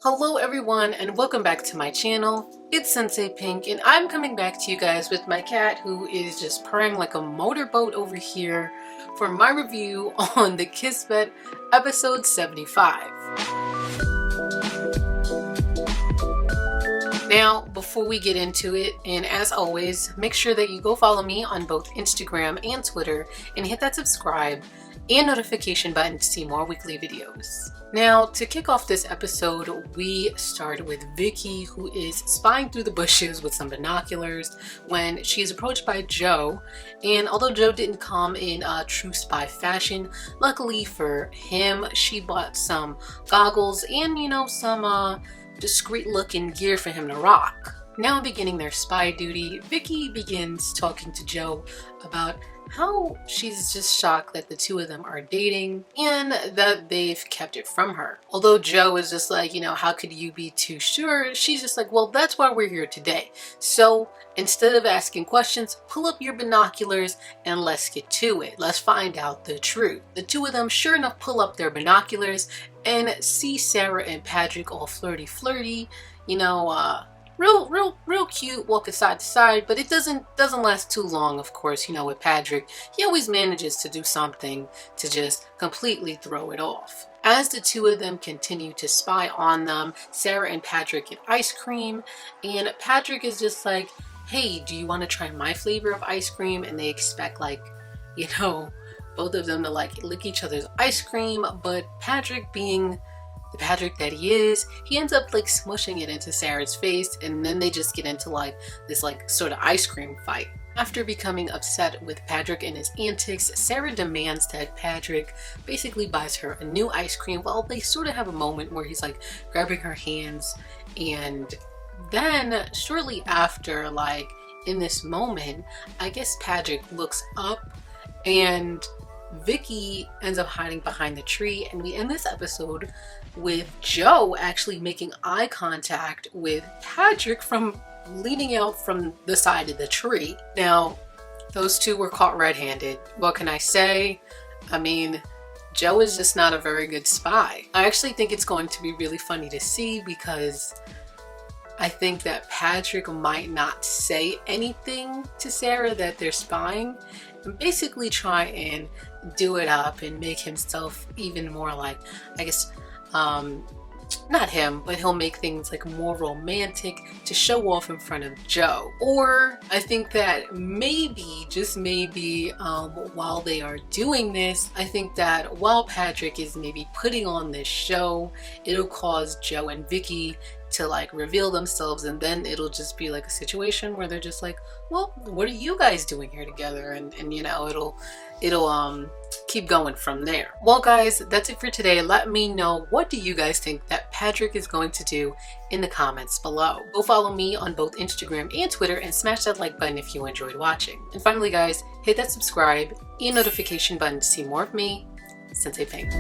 Hello everyone and welcome back to my channel. It's Sensei Pink and I'm coming back to you guys with my cat who is just purring like a motorboat over here for my review on the Kismet episode 75. Now, before we get into it, and as always, make sure that you go follow me on both Instagram and Twitter and hit that subscribe and notification button to see more weekly videos. Now, to kick off this episode, we start with Vicky, who is spying through the bushes with some binoculars when she is approached by Joe. And although Joe didn't come in a true spy fashion, luckily for him, she bought some goggles and, some discreet looking gear for him to rock. Now beginning their spy duty, Vicky begins talking to Joe about how she's just shocked that the two of them are dating and that they've kept it from her. Although Joe is just like, how could you be too sure? She's just like, well, that's why we're here today. So instead of asking questions, pull up your binoculars and let's get to it. Let's find out the truth. The two of them sure enough pull up their binoculars and see Sarah and Patrick all flirty, real cute, walking side to side, but it doesn't last too long, of course. With Patrick, he always manages to do something to just completely throw it off. As the two of them continue to spy on them, Sarah and Patrick get ice cream, and Patrick is just like, hey, do you want to try my flavor of ice cream? And they expect both of them to lick each other's ice cream, but Patrick, being the Patrick that he is, he ends up smushing it into Sarah's face, and then they just get into this sort of ice cream fight. After becoming upset with Patrick and his antics, Sarah demands that Patrick basically buys her a new ice cream. Well, they sort of have a moment where he's grabbing her hands, and then shortly after, in this moment, I guess Patrick looks up and Vicky ends up hiding behind the tree, and we end this episode with Joe actually making eye contact with Patrick from leaning out from the side of the tree. Now, those two were caught red-handed. What can I say? Joe is just not a very good spy. I actually think it's going to be really funny to see, because I think that Patrick might not say anything to Sarah that they're spying, and basically try and do it up and make himself even more not him, but he'll make things more romantic to show off in front of Joe. Or I think that maybe, just maybe, while they are doing this, I think that while Patrick is maybe putting on this show, it'll cause Joe and Vicky to reveal themselves, and then it'll just be a situation where they're just well, what are you guys doing here together? And it'll keep going from there. Well guys, that's it for today. Let me know, what do you guys think that Patrick is going to do in the comments below. Go follow me on both Instagram and Twitter and smash that like button if you enjoyed watching. And finally guys, hit that subscribe and notification button to see more of me, Sensei Pink.